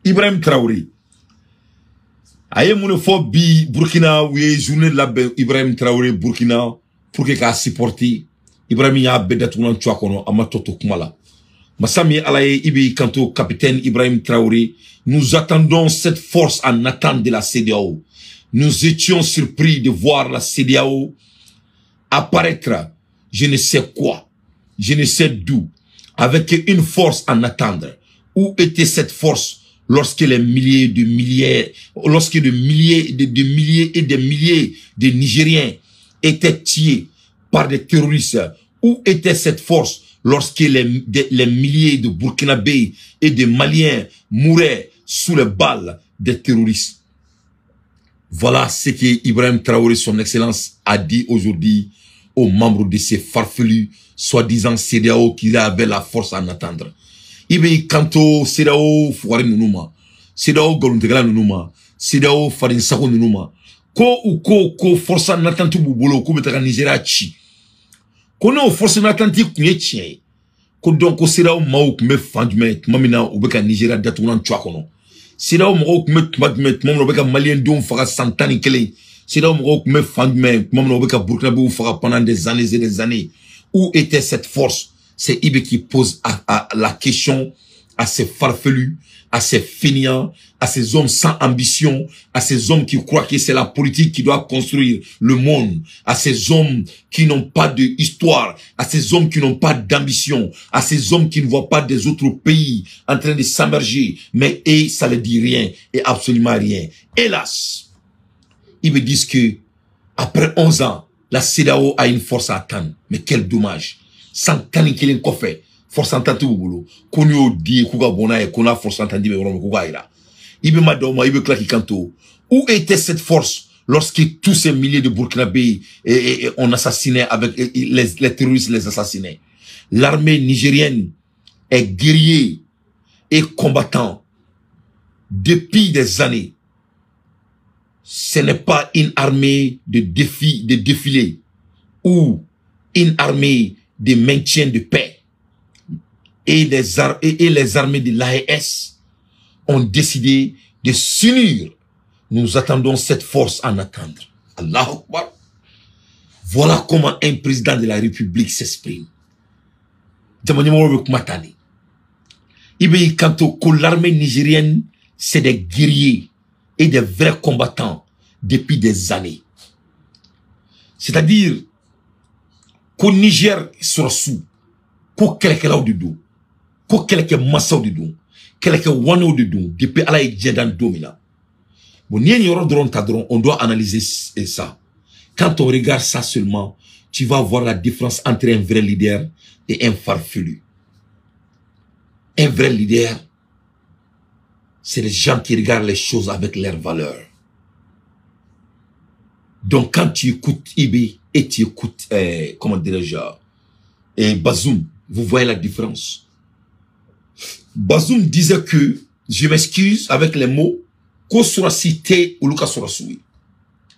Ibrahim Traoré. Aye moun fo bi Burkina ouye journée de la Ibrahim Traoré Burkina pour que ka supporter Ibrahim ya bedat unan chwa kono amatoto kumala. Masami alaye ibi kanto capitaine Ibrahim Traoré, nous attendons cette force en attente de la CEDEAO. Nous étions surpris de voir la CEDEAO apparaître, je ne sais quoi, je ne sais d'où, avec une force en attendre. Où était cette force lorsque les milliers de milliers, lorsque des milliers et des milliers de Nigériens étaient tués par des terroristes? Où était cette force lorsque les milliers de Burkinabés et de Maliens mouraient sous les balles des terroristes? Voilà ce que Ibrahim Traoré, son excellence, a dit aujourd'hui aux membres de ces farfelus, soi-disant CEDEAO, qui avaient la force à en attendre. Ibe kanto CEDEAO fuwari nunuma, CEDEAO goluntegala nunuma, CEDEAO farinsako nunuma. Ko force à en attendre bubolo, ko betaka Nigeria chi. Ko no force à en attendre kunye chi. Ko donc CEDEAO mao kume fandme, mamina ubeka Nigeria datunan chwa kono. CEDEAO mao kume tumadme, mamina ubeka Malien don fara santani kele. CEDEAO mao kume fandme, mamina ubeka Burkinabé fara pendant des années et des années. Où était cette force? C'est Ibe qui pose la question à ces farfelus, à ces fainéants, à ces hommes sans ambition, à ces hommes qui croient que c'est la politique qui doit construire le monde, à ces hommes qui n'ont pas d'histoire, à ces hommes qui n'ont pas d'ambition, à ces hommes qui ne voient pas des autres pays en train de s'immerger, mais ça ne dit rien et absolument rien. Hélas, ils me disent que après 11 ans, la CEDEAO a une force à attendre. Mais quel dommage. Sans kanikelin kofe, force à attendre boulot. Qu'on y dit kuga bona et qu'on a force à attendre mais on kuga ira. Ibe madoma, ibe klaki kanto. Où était cette force lorsque tous ces milliers de Burkinabés ont assassiné avec les terroristes les assassinaient? L'armée nigérienne est guerrier et combattant depuis des années. Ce n'est pas une armée de défilé ou une armée de maintien de paix. Et les armées de l'AES ont décidé de s'unir. Nous attendons cette force en attendre. Allahu Akbar. Voilà comment un président de la République s'exprime. L'armée nigérienne, c'est des guerriers et des vrais combattants depuis des années. C'est-à-dire qu'au Niger sera sous, qu'au quelqu'un de dos, qu'au quelqu'un massa de dos, quelqu'un wano de dos, depuis à la dans domina. Bon, on doit analyser ça. Quand on regarde ça seulement, tu vas voir la différence entre un vrai leader et un farfelu. Un vrai leader, c'est les gens qui regardent les choses avec leurs valeurs. Donc, quand tu écoutes Ibe et tu écoutes, comment dirais-je, Bazoum, vous voyez la différence. Bazoum disait que, je m'excuse avec les mots, qu'on sera cité ou Lucas sera souillé.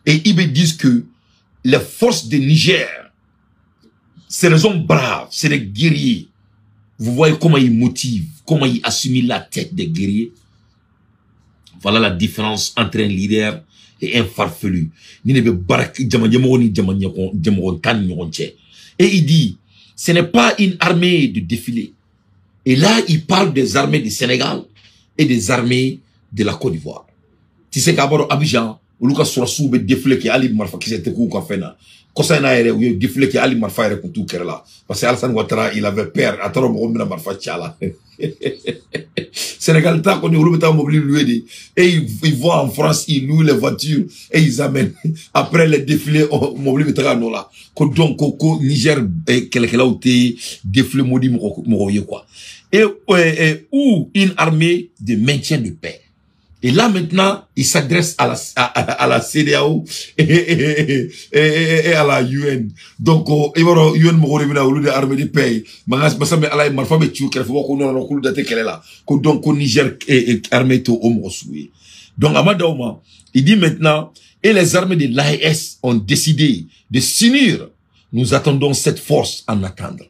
Et Ibe disent que les forces de Niger, c'est des hommes braves, c'est des guerriers. Vous voyez comment ils motivent, comment ils assument la tête des guerriers. Voilà la différence entre un leader et un farfelu. Et il dit, ce n'est pas une armée de défilé. Et là, il parle des armées du Sénégal et des armées de la Côte d'Ivoire. Tu sais qu'à Abidjan, Lucas Sorassou be défilé qui Ali Marfa qui s'était coup qu'on fait là. Kosaina ere ou défilé qui Ali Marfa ere tout là. Parce que Alassane Ouattara, il avait peur. Attends, on va Marfa tchala. Sénégal, tant qu'on est au Béta mobile lui et ils vont en France, ils louent les voitures et ils amènent après les défilés mobile Béta non là. Donc Coco Niger quelqu'un où t'es défilé maudit moroye quoi. Et ou une armée de maintien de paix. Et là maintenant, il s'adresse à la CEDEAO et à la UN. Donc, il va y avoir une armée de paix. Donc, au Niger est armée au Omosoué. Donc, Amadaoma, il dit maintenant, et les armées de l'AES ont décidé de s'unir. Nous attendons cette force en attendre.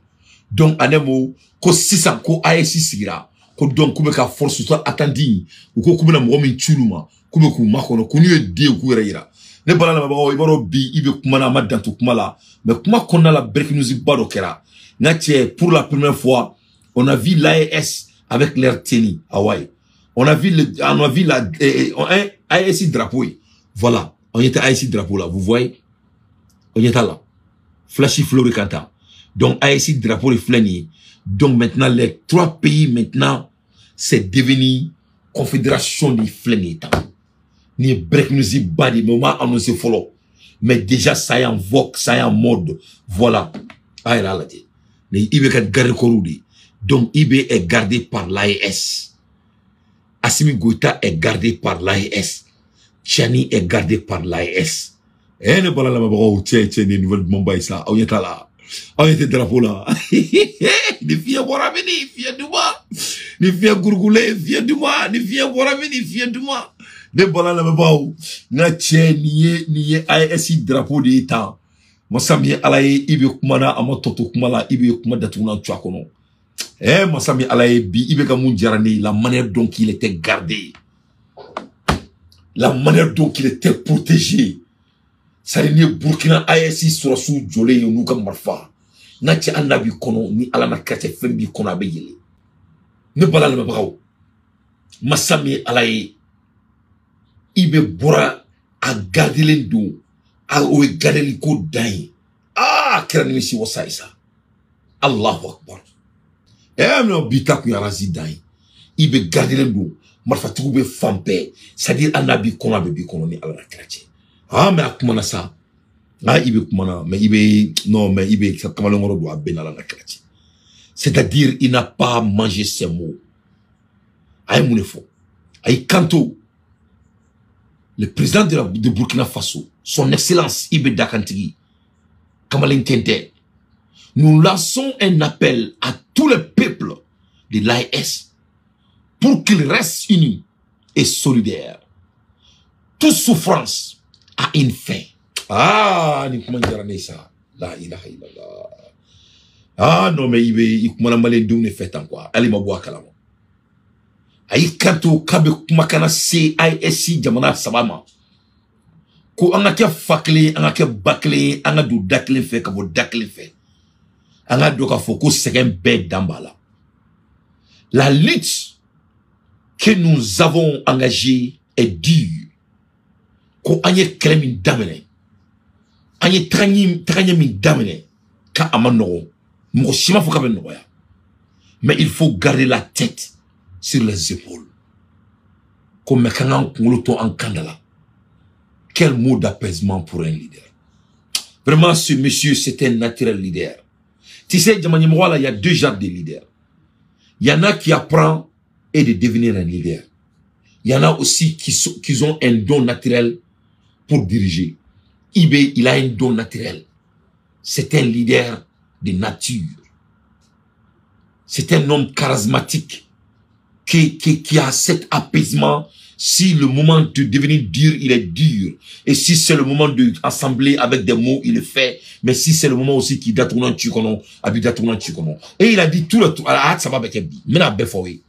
Donc, Anemo, ko 600, ko AES sira. donc kube ka force soit attendue ou ko kube na mo min chuluma kube ku makono kunu ye de ku yira ne bala na ba ibaro bi ibe kuma na madantu kuma la mais kuma konna la breaking news bado kera na pour la première fois on a vu l'AES avec l'air tennis Hawaï on a vu la AES drapeau voilà on était AES drapeau là vous voyez on était là flashy floricanta donc AES drapeau les flani donc maintenant les 3 pays maintenant c'est devenu confédération des flani ni break news badi moment annoncé follow mais déjà ça est en vogue ça est en mode voilà ah là dit mais il veut garder Korudi donc IB est gardé par l'AES Assimi Goïta est gardé par l'AES Tchani est gardé par l'AES et ne parle la mabro tiens des nouvelles de Mumbai ça on est là on était drapeau là ni fier boramini fier du moi ni fier gourgoulé fier du moi ni fier boramini fier du moi ne parle la mabro na tchè ni AES drapeau de temps Masami alaye ibe kumana amatoto kumala ibe kumada tuna tchakono Masami alaye bi ibe kamun jarani la manière dont il était gardé la manière dont il était protégé ça ni Burkina AES sur sous jolé yonou kam marfa nati annabi kono ni ala na kate fembi kono abeyele ne balal ma brawo Masami alaye ibe bora a garder l'endo a o garder ko dai kerani si wasaisa Allahu akbar no bitak ya razidai ibe garder l'endo marfatu be fampe c'est-à-dire annabi kono be bi kono ni ala na kate mais akumana sa ibe kumana mais ibe non mais ibe kamalo ngoro do abenala na kate c'est-à-dire il n'a pas mangé ses mots ay munefo ay kanto le président de Burkina Faso, son excellence Ibeda Kantigi, Kamalen Kente, nous lançons un appel à tous les peuples de l'AES pour qu'ils restent unis et solidaires. Toute souffrance a une fin. Ni comment dire ça? La ilaha illallah. Non mais il comment malin ne fait encore. Allez ma boire kalama. Ayi kanto kabe kumakana CISC jamana sabama ko anga ke fakle anga ke bakle anga du dakle fe kabo dakle fe anga do ka foko segen be dambala la lutte que nous avons engagée est dure ko anye kremi damene anye tranye mi damene ka amano mo shima fo kabe no ya mais il faut garder la tête sur les épaules. Comme en Kandala. Quel mot d'apaisement pour un leader. Vraiment, ce monsieur, c'est un naturel leader. Tu sais, il y a 2 genres de leaders. Il y en a qui apprennent et de devenir un leader. Il y en a aussi qui ont un don naturel pour diriger. Ibé, il a un don naturel. C'est un leader de nature. C'est un homme charismatique. Qui a cet apaisement. Si le moment de devenir dur, il est dur. Et si c'est le moment de assembler avec des mots, il le fait. Mais si c'est le moment aussi qui datourne tu connais, habite datourne tu connais. Et il a dit tout le tout. Ça va avec lui. Mais la befoui.